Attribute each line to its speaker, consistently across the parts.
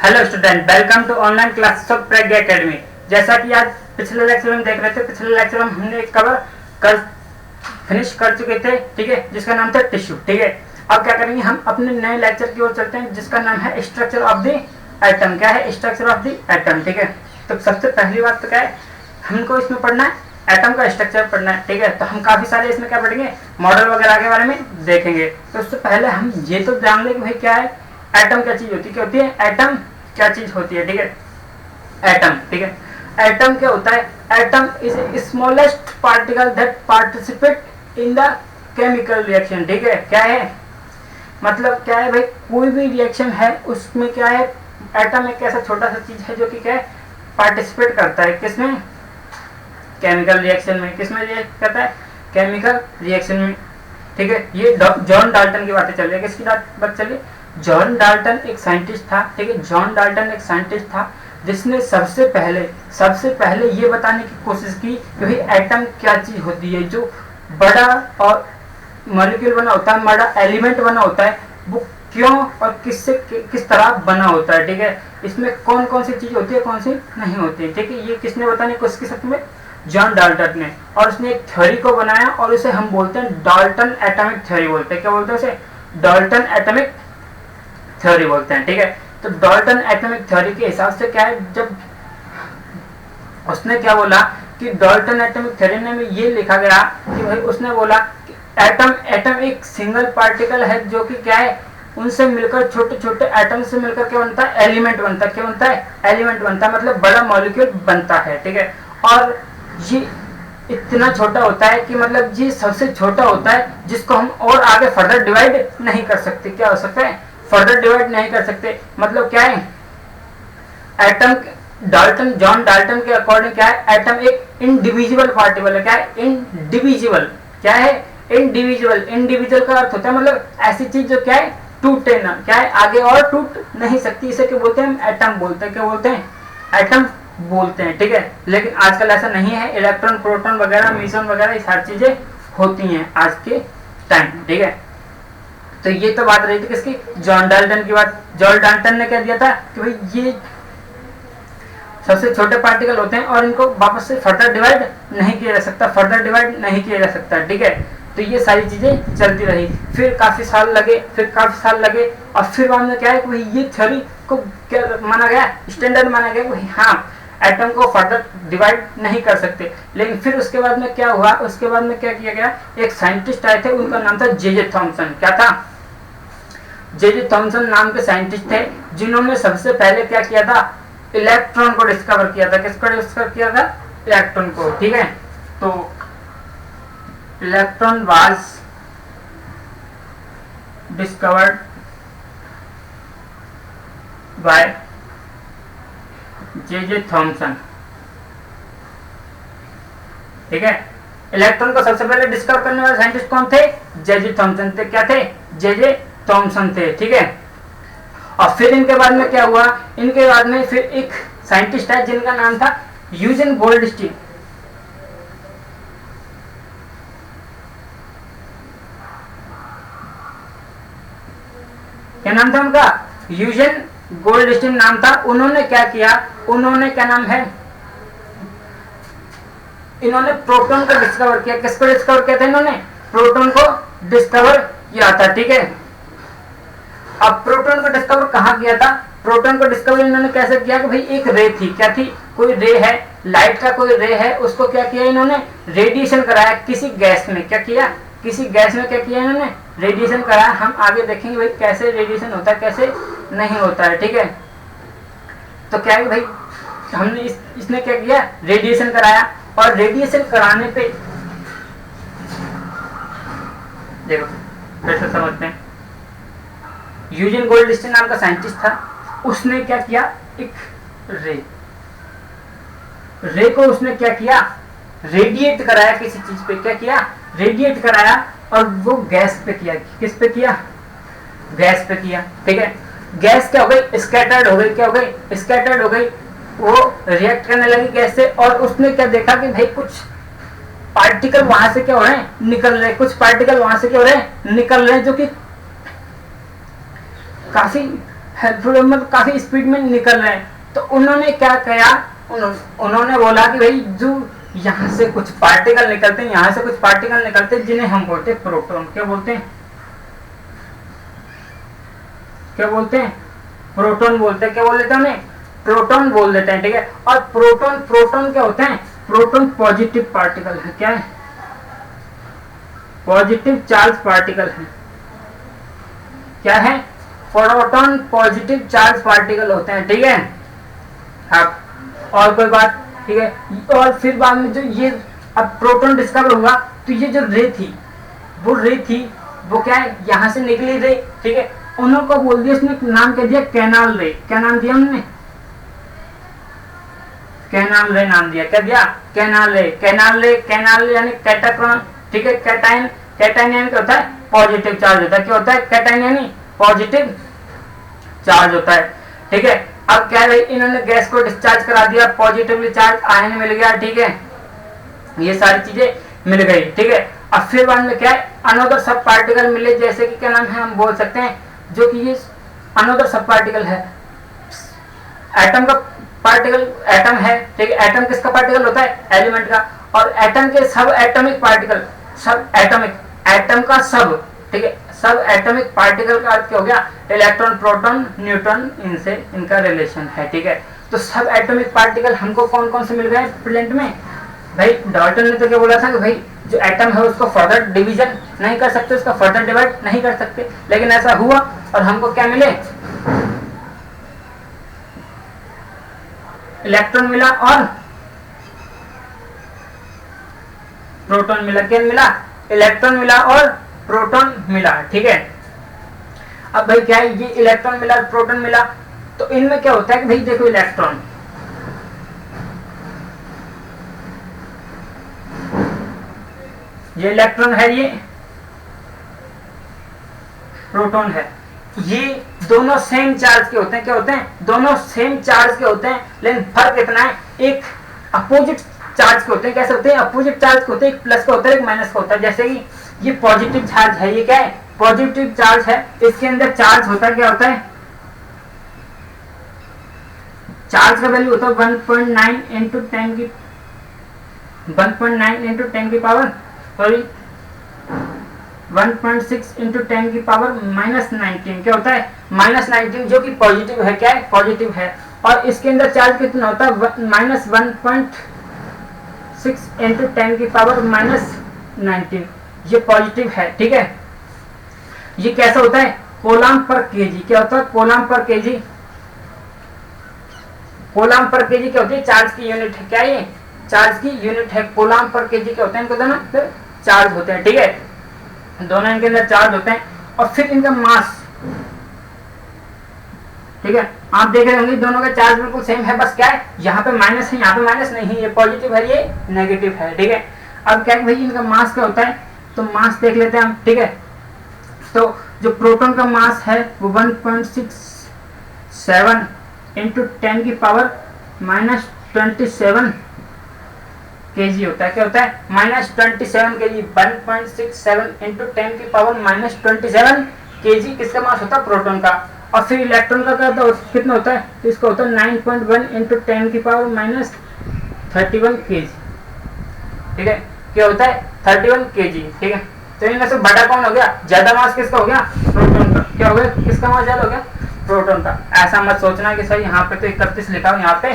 Speaker 1: Hello student, welcome to online classes of Pragya academy. जैसा कि आज पिछले लेक्चर में देख रहे थे, पिछले लेक्चर में हमने कवर कर फिनिश कर चुके थे, ठीक है, जिसका नाम था टिश्यू। ठीक है, अब क्या करेंगे, हम अपने नए लेक्चर की ओर चलते हैं जिसका नाम है स्ट्रक्चर ऑफ द एटम। क्या है स्ट्रक्चर ऑफ द एटम? ठीक है, तो सबसे पहली बात तो क्या है, हमको इसमें पढ़ना है एटम का स्ट्रक्चर पढ़ना है। ठीक है, तो हम काफी सारे इसमें क्या पढ़ेंगे, मॉडल वगैरह के बारे में देखेंगे। तो उससे पहले हम ये तो जान लें कि भाई क्या है एटम, क्या चीज होती है, क्या होती है एटम, क्या चीज होती है। ठीक है, एटम, ठीक है, एटम क्या होता है, atom is smallest particle that participate in the chemical reaction. ठीक है, क्या है मतलब क्या है भाई, कोई भी रिएक्शन है उसमें क्या है, एटम एक ऐसा छोटा सा चीज है जो कि क्या है पार्टिसिपेट करता है, किसमें, केमिकल रिएक्शन में। किसमें रिएक्ट करता है, केमिकल रिएक्शन में। ठीक है, ये जॉन डाल्टन की बातें चल रही है। किसकी बात चल रही है, जॉन डाल्टन एक साइंटिस्ट था। ठीक है, जॉन डाल्टन एक साइंटिस्ट था जिसने सबसे पहले ये बताने की कोशिश की कि भाई एटम क्या चीज होती है, जो बड़ा और मॉलिक्यूल बना होता है, बड़ा एलिमेंट बना होता है, वो क्यों और किससे किस तरह बना होता है। ठीक है, इसमें कौन कौन सी चीज होती है, कौन सी नहीं होती है। ठीक है, ये किसने बताने की कोशिश की सकते में, जॉन डाल्टन ने। और उसने एक थ्योरी को बनाया और उसे हम बोलते हैं डाल्टन एटॉमिक थ्योरी बोलते हैं। क्या बोलते हैं उसे, डाल्टन एटॉमिक थ्योरी बोलते हैं। ठीक है, तो डाल्टन एटॉमिक थ्योरी के हिसाब से क्या है, जब उसने क्या बोला कि डाल्टन एटॉमिक थ्योरी में ये लिखा गया कि भाई उसने बोला कि एटम एक सिंगल पार्टिकल है जो कि क्या है, उनसे मिलकर छोटे छोटे एटम से मिलकर क्या बनता है, एलिमेंट बनता है। क्या बनता है, एलिमेंट बनता है, मतलब बड़ा मॉलिक्यूल बनता है। ठीक है, और ये इतना छोटा होता है कि मतलब ये सबसे छोटा होता है जिसको हम और आगे फर्दर डिवाइड नहीं कर सकते। क्या हो सकता है, फर्दर डिवाइड नहीं कर सकते। मतलब क्या है, एटम डाल्टन, जॉन डाल्टन के अकॉर्डिंग क्या है, एटम एक इंडिविजुअल पार्टिकल है। क्या है, इंडिविजुअल, क्या है इंडिविजुअल। इंडिविजुअल का अर्थ होता है मतलब ऐसी चीज जो क्या है टूटे ना, क्या है आगे और टूट नहीं सकती। इसे क्या बोलते हैं, हम एटम बोलते हैं। क्या बोलते हैं, एटम बोलते हैं। ठीक है, लेकिन आजकल ऐसा नहीं है, इलेक्ट्रॉन प्रोटॉन वगैरह म्यूसियन वगैरह ये सारी चीजें होती हैं आज के टाइम। ठीक है, तो ये तो बात रही थी किसकी, जॉन डाल्टन की बात। जॉन डाल्टन ने क्या दिया था कि भाई ये सबसे छोटे पार्टिकल होते हैं और इनको वापस से फर्दर डिवाइड नहीं किया जा सकता, फर्दर डिवाइड नहीं किया जा सकता। ठीक है, तो ये सारी चीजें चलती रही, फिर काफी साल लगे और फिर बाद में क्या है कि भाई ये थ्योरी को क्या माना गया, स्टैंडर्ड माना गया कि हाँ एटम को फर्दर डिवाइड नहीं कर सकते। लेकिन फिर उसके बाद में क्या हुआ, उसके बाद में क्या किया गया, एक साइंटिस्ट आए थे, उनका नाम था जे थॉमसन। क्या था, जे थॉमसन नाम के साइंटिस्ट थे जिन्होंने सबसे पहले क्या किया था, इलेक्ट्रॉन को डिस्कवर किया था। किसको डिस्कवर किया था, इलेक्ट्रॉन को। ठीक है, तो electron was discovered by J Thomson. ठीक है, इलेक्ट्रॉन को सबसे पहले डिस्कवर करने वाले साइंटिस्ट कौन थे, जे थॉमसन थे। क्या थे, जे थॉमसन थे। ठीक है, और फिर इनके बाद में क्या हुआ, इनके बाद में फिर एक साइंटिस्ट है जिनका नाम था यूजेन गोल्डस्टीन। क्या नाम था उनका, यूजेन गोल्डस्टीन नाम था। उन्होंने क्या किया, उन्होंने क्या नाम है, इन्होंने प्रोटॉन को डिस्कवर किया। किसको डिस्कवर किया था, इन्होंने प्रोटॉन को डिस्कवर किया था। ठीक है, अब प्रोटॉन को डिस्कवर कहाँ किया था, प्रोटॉन को डिस्कवर इन्होंने कैसे किया कि भाई एक रे थी, क्या थी, कोई रे है, लाइट का कोई रे है, उसको क्या किया इन्होंने, रेडिएशन कराया किसी गैस में। क्या किया, किसी गैस में क्या किया इन्होंने, रेडिएशन कराया। हम आगे देखेंगे भाई कैसे रेडिएशन होता है, कैसे नहीं होता है। ठीक है, तो क्या है भाई हमने इसने क्या किया, रेडिएशन कराया, और रेडिएशन कराने पे देखो फिर से समझते हैं, यूजेन गोल्डस्टीन नाम का साइंटिस्ट था, उसने क्या किया, एक रे को उसने क्या किया, रेडिएट कराया किसी चीज पे। क्या किया, रेडिएट कराया, और वो गैस पे किया। किस पे किया, गैस पे किया। ठीक है, गैस क्या हो गई, स्कैटर्ड हो गई। क्या हो गई, स्कैटर्ड हो गई, वो रिएक्ट करने लगी गैस से। और उसने क्या देखा कि भाई कुछ पार्टिकल वहां से क्या हो रहे हैं, निकल रहे, कुछ पार्टिकल वहां से क्या हो रहे हैं, निकल रहे हैं, जो कि काफी हेल्पफुल मतलब काफी स्पीड में निकल रहे हैं। तो उन्होंने क्या किया, उन्होंने बोला कि भाई जो यहाँ से कुछ पार्टिकल निकलते हैं, यहाँ से कुछ पार्टिकल निकलते हैं जिन्हें हम बोलते हैं प्रोटॉन। क्या बोलते हैं, क्या बोलते हैं, प्रोटॉन बोलते हैं। क्या बोल देते हैं उन्हें, प्रोटॉन बोल देते हैं, ठीक है। और प्रोटॉन, प्रोटॉन क्या होते हैं, प्रोटॉन पॉजिटिव पार्टिकल है। क्या है, पॉजिटिव चार्ज पार्टिकल है। क्या है, प्रोटॉन पॉजिटिव चार्ज पार्टिकल होते हैं, ठीक है। अब और कोई बात, ठीक है। और फिर बाद में जो ये अब प्रोटॉन डिस्कवर हुआ, तो ये जो रे थी, वो रे थी, वो क्या है, यहाँ से निकली रे, ठीक है। उन्होंने को बोल दिया, उसने नाम कह दिया कैनाल रे। क्या नाम दिया उन्होंने, कैनाल रे नाम दिया। क्या दिया, कैनाल रे। कैनाल रे, कैनाल रे यानी कैटाक्रॉन, ठीक है। कैटाइन, कैटाइन यानी क्या होता है, पॉजिटिव चार्ज होता है। क्या होता है, कैटाइन यानी पॉजिटिव चार्ज होता है, ठीक है। अब क्या है, इन्होंने गैस को डिस्चार्ज करा दिया, पॉजिटिवली चार्ज आयन मिल गया, ठीक है। ये सारी चीजें मिल गई, ठीक है। अब फिर बाद में क्या है, अनदर सब पार्टिकल मिले, जैसे कि क्या नाम है, हम बोल सकते हैं, जो कि ये अनदर सब पार्टिकल है, एटम का पार्टिकल, एटम है, ठीक है। एटम किसका पार्टिकल होता है, एलिमेंट का। और एटम के सब एटॉमिक पार्टिकल, सब एटॉमिक, एटम का सब, ठीक है, सब एटॉमिक पार्टिकल का अर्थ क्या हो गया, इलेक्ट्रॉन, प्रोटॉन, न्यूट्रॉन, इनसे इनका रिलेशन है, ठीक है। तो सब एटॉमिक पार्टिकल हमको कौन कौन से मिल गए प्लेनेट में, भाई डाल्टन ने तो क्या बोला था कि भाई जो एटम है उसको फर्दर डिवीजन नहीं कर सकते, उसका फर्दर डिवाइड नहीं कर सकते, लेकिन ऐसा हुआ और हमको क्या मिले, इलेक्ट्रॉन मिला और प्रोटॉन मिला। क्या मिला, इलेक्ट्रॉन मिला और प्रोटॉन मिला, ठीक है। अब भाई क्या है, ये इलेक्ट्रॉन मिला, प्रोटॉन मिला, तो इनमें क्या होता है कि भाई देखो, इलेक्ट्रॉन, ये इलेक्ट्रॉन है, ये प्रोटॉन है, ये दोनों सेम चार्ज के होते हैं। क्या होते हैं, दोनों सेम चार्ज के होते हैं, लेकिन फर्क इतना है, एक अपोजिट चार्ज के होते हैं। कैसे होते हैं, अपोजिट चार्ज के होते हैं, एक प्लस का होता है, एक माइनस का होता है। जैसे कि ये पॉजिटिव चार्ज है, ये क्या है, पॉजिटिव चार्ज है, इसके अंदर चार्ज होता है, क्या होता है, चार्ज का वैल्यू होता है 1.9 इंटू 10 की 1.9 इंटू 10 की पावर, सॉरी 1.6 इंटू 10 की पावर -19। क्या होता है, -19, जो कि पॉजिटिव है। क्या है, पॉजिटिव है। और इसके अंदर चार्ज कितना होता है, -1.6 इंटू 10 की पावर -19, ये पॉजिटिव है, ठीक है। ये कैसा होता है, कोलम पर केजी। क्या होता है, कोलम पर केजी, कोलम पर केजी क्या होती है, चार्ज की यूनिट है। क्या ये चार्ज की यूनिट है, कोलम पर केजी क्या होता है, इनको दोनों चार्ज होते हैं, ठीक है, दोनों इनके अंदर चार्ज होते हैं। और फिर इनका मास, ठीक है, आप देख रहे होंगे दोनों का चार्ज बिल्कुल सेम है, बस क्या है, यहाँ पे माइनस है, यहाँ पे माइनस नहीं है, ये पॉजिटिव है, ये नेगेटिव है, ठीक है। अब क्या है भाई, इनका मास क्या होता है, तो मास देख लेते हैं हम, ठीक है। तो जो प्रोटॉन का मास है वो 1.67 इंटू 10 की पावर -27 केजी होता है। क्या होता है, -27 केजी, 1.67 इंटू 10 की पावर -27 केजी किसका मास होता है, प्रोटॉन का। और फिर इलेक्ट्रॉन का कितना होता है, तो इसका होता है 9.1 इंटू 10 की पावर -31 केजी, ठीक है। क्या होता है, 31 केजी, ठीक है। तो इनमें से बड़ा कौन हो गया, ज्यादा मास किसका हो गया, प्रोटॉन का। क्या हो गया, किसका मास ज्यादा हो गया, प्रोटॉन का। ऐसा मत सोचना कि सर यहाँ पे तो 31 लिखा हो, यहाँ पे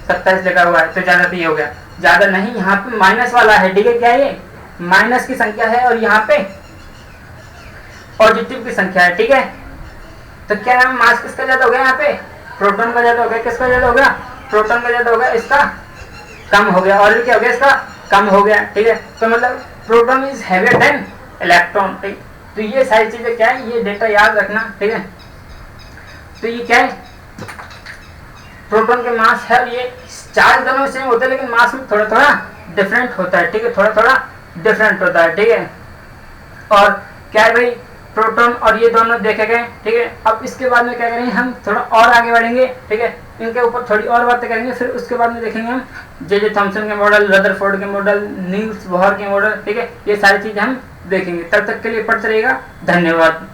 Speaker 1: 27 लिखा हुआ है, तो ज्यादा तो ये हो गया, ज्यादा नहीं, यहाँ पे माइनस वाला है, ठीक है। क्या है, ये माइनस की संख्या है और यहाँ पे पॉजिटिव की संख्या है, ठीक है। तो क्या है, मास किसका ज्यादा हो गया, यहाँ पे प्रोटॉन का ज्यादा हो गया। किसका ज्यादा हो गया, प्रोटॉन का ज्यादा हो गया, इसका कम हो गया। और क्या हो गया, इसका कम हो गया, ठीक है। तो मतलब proton is heavier than electron, ठीक। तो ये सारी चीजें क्या है, ये डेटा याद रखना, ठीक है। तो ये क्या है, प्रोटॉन के मास है, ये चार्ज दोनों सेम होते हैं, लेकिन मास में थोड़ा थोड़ा डिफरेंट होता है, ठीक है, थोड़ा थोड़ा डिफरेंट होता है, ठीक है। और क्या है भाई, प्रोटॉन और ये दोनों देखे गए, ठीक है। अब इसके बाद में क्या करेंगे, हम थोड़ा और आगे बढ़ेंगे, ठीक है, इनके ऊपर थोड़ी और बातें करेंगे। फिर उसके बाद में देखेंगे हम जे थॉमसन के मॉडल, रदरफोर्ड के मॉडल, नील्स बोहर के मॉडल, ठीक है, ये सारी चीजें हम देखेंगे। तब तक के लिए पढ़ते रहिएगा, धन्यवाद।